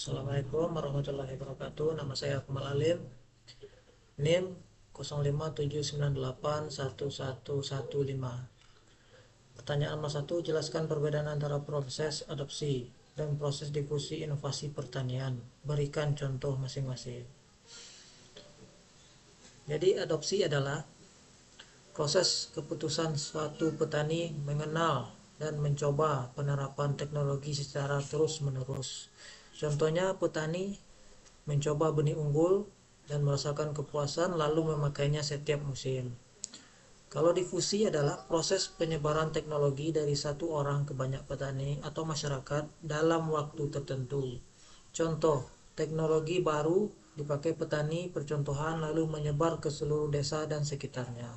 Assalamualaikum warahmatullahi wabarakatuh. Nama saya Akmal Alim. NIM 0579811115. Pertanyaan nomor 1, jelaskan perbedaan antara proses adopsi dan proses difusi inovasi pertanian. Berikan contoh masing-masing. Jadi adopsi adalah proses keputusan suatu petani mengenal dan mencoba penerapan teknologi secara terus-menerus. Contohnya petani mencoba benih unggul dan merasakan kepuasan lalu memakainya setiap musim. Kalau difusi adalah proses penyebaran teknologi dari satu orang ke banyak petani atau masyarakat dalam waktu tertentu. Contoh, teknologi baru dipakai petani percontohan lalu menyebar ke seluruh desa dan sekitarnya.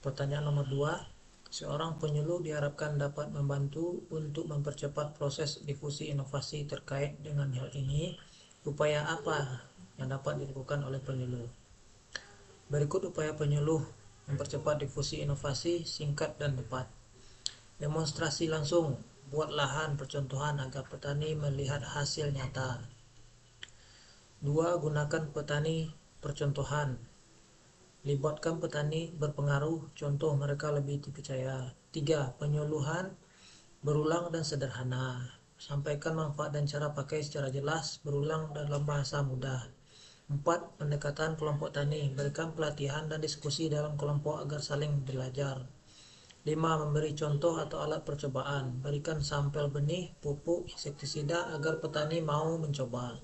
Pertanyaan nomor 2, seorang penyuluh diharapkan dapat membantu untuk mempercepat proses difusi inovasi terkait dengan hal ini. Upaya apa yang dapat dilakukan oleh penyuluh? Berikut upaya penyuluh mempercepat difusi inovasi singkat dan tepat. Demonstrasi langsung, buat lahan percontohan agar petani melihat hasil nyata. 2. Gunakan petani percontohan. Libatkan petani berpengaruh, contoh mereka lebih dipercaya. 3. Penyuluhan berulang dan sederhana. Sampaikan manfaat dan cara pakai secara jelas, berulang dalam bahasa mudah. 4. Pendekatan kelompok tani. Berikan pelatihan dan diskusi dalam kelompok agar saling belajar. 5. Memberi contoh atau alat percobaan. Berikan sampel benih, pupuk, insektisida agar petani mau mencoba.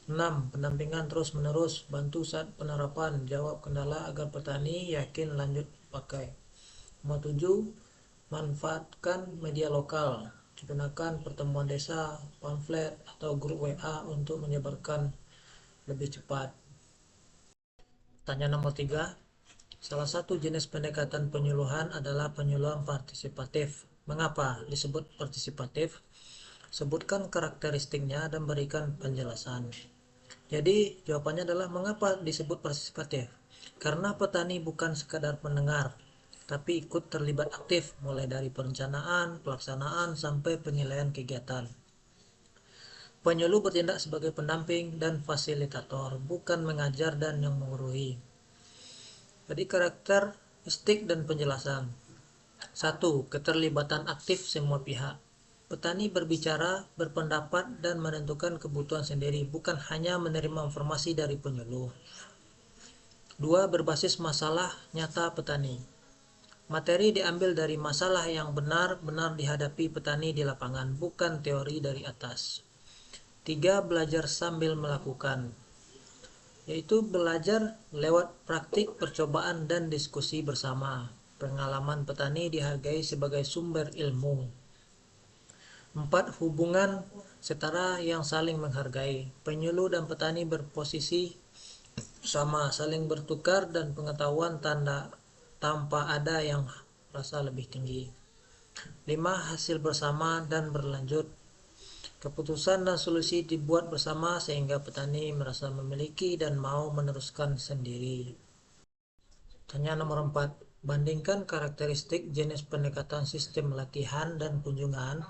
6. Pendampingan terus-menerus. Bantu saat penerapan, jawab kendala agar petani yakin lanjut pakai. Nomor 7. Manfaatkan media lokal. Gunakan pertemuan desa, pamflet, atau grup WA untuk menyebarkan lebih cepat. Pertanyaan nomor 3. Salah satu jenis pendekatan penyuluhan adalah penyuluhan partisipatif. Mengapa disebut partisipatif? Sebutkan karakteristiknya dan berikan penjelasan. Jadi jawabannya adalah mengapa disebut partisipatif? Karena petani bukan sekadar pendengar, tapi ikut terlibat aktif mulai dari perencanaan, pelaksanaan, sampai penilaian kegiatan. Penyuluh bertindak sebagai pendamping dan fasilitator, bukan mengajar dan yang menguruhi. Jadi karakteristik dan penjelasan. 1. Keterlibatan aktif semua pihak. Petani berbicara, berpendapat, dan menentukan kebutuhan sendiri, bukan hanya menerima informasi dari penyuluh. 2. Berbasis masalah nyata petani. Materi diambil dari masalah yang benar-benar dihadapi petani di lapangan, bukan teori dari atas. 3. Belajar sambil melakukan, yaitu belajar lewat praktik, percobaan, dan diskusi bersama. Pengalaman petani dihargai sebagai sumber ilmu. 4. Hubungan setara yang saling menghargai. Penyuluh dan petani berposisi sama, saling bertukar dan pengetahuan tanpa ada yang rasa lebih tinggi. 5. Hasil bersama dan berlanjut. Keputusan dan solusi dibuat bersama sehingga petani merasa memiliki dan mau meneruskan sendiri. Pertanyaan nomor 4. Bandingkan karakteristik jenis pendekatan sistem latihan dan kunjungan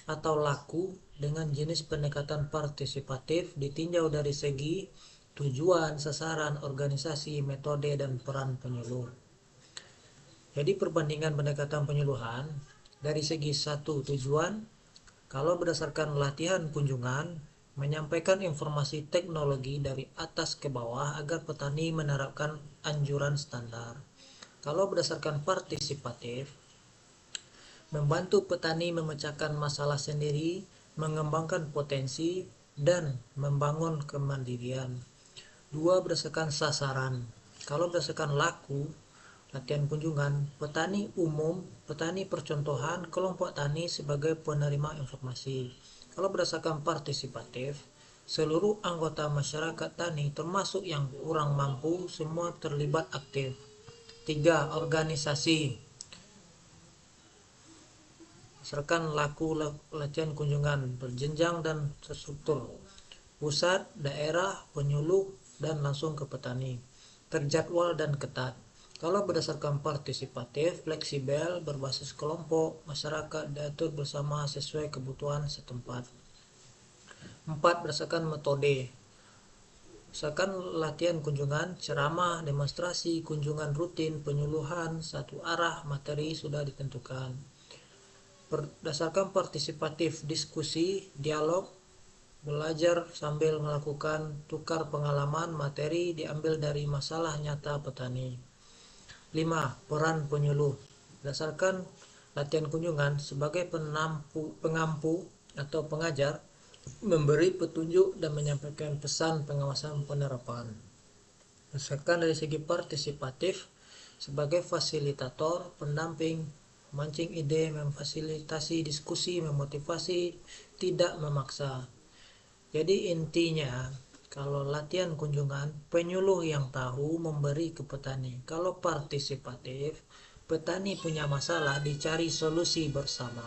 atau laku dengan jenis pendekatan partisipatif ditinjau dari segi tujuan, sasaran, organisasi, metode, dan peran penyuluh. Jadi perbandingan pendekatan penyuluhan dari segi 1. Tujuan. Kalau berdasarkan latihan kunjungan, menyampaikan informasi teknologi dari atas ke bawah agar petani menerapkan anjuran standar. Kalau berdasarkan partisipatif, membantu petani memecahkan masalah sendiri, mengembangkan potensi, dan membangun kemandirian. 2. Berdasarkan sasaran. Kalau berdasarkan laku, latihan kunjungan, petani umum, petani percontohan, kelompok tani sebagai penerima informasi. Kalau berdasarkan partisipatif, seluruh anggota masyarakat tani termasuk yang kurang mampu semua terlibat aktif. 3. Organisasi. Berdasarkan laku latihan kunjungan berjenjang dan terstruktur. Pusat, daerah, penyuluh, dan langsung ke petani. Terjadwal dan ketat. Kalau berdasarkan partisipatif, fleksibel, berbasis kelompok, masyarakat diatur bersama sesuai kebutuhan setempat. 4. Berdasarkan metode. Misalkan latihan kunjungan, ceramah, demonstrasi, kunjungan rutin, penyuluhan, satu arah, materi sudah ditentukan. Berdasarkan partisipatif, diskusi, dialog, belajar sambil melakukan tukar pengalaman, materi diambil dari masalah nyata petani. 5. Peran penyuluh. Berdasarkan latihan kunjungan, sebagai pengampu atau pengajar, memberi petunjuk dan menyampaikan pesan pengawasan penerapan. Misalkan dari segi partisipatif, sebagai fasilitator, pendamping, memancing ide, memfasilitasi diskusi, memotivasi, tidak memaksa. Jadi intinya, kalau latihan kunjungan, penyuluh yang tahu memberi ke petani. Kalau partisipatif, petani punya masalah, dicari solusi bersama.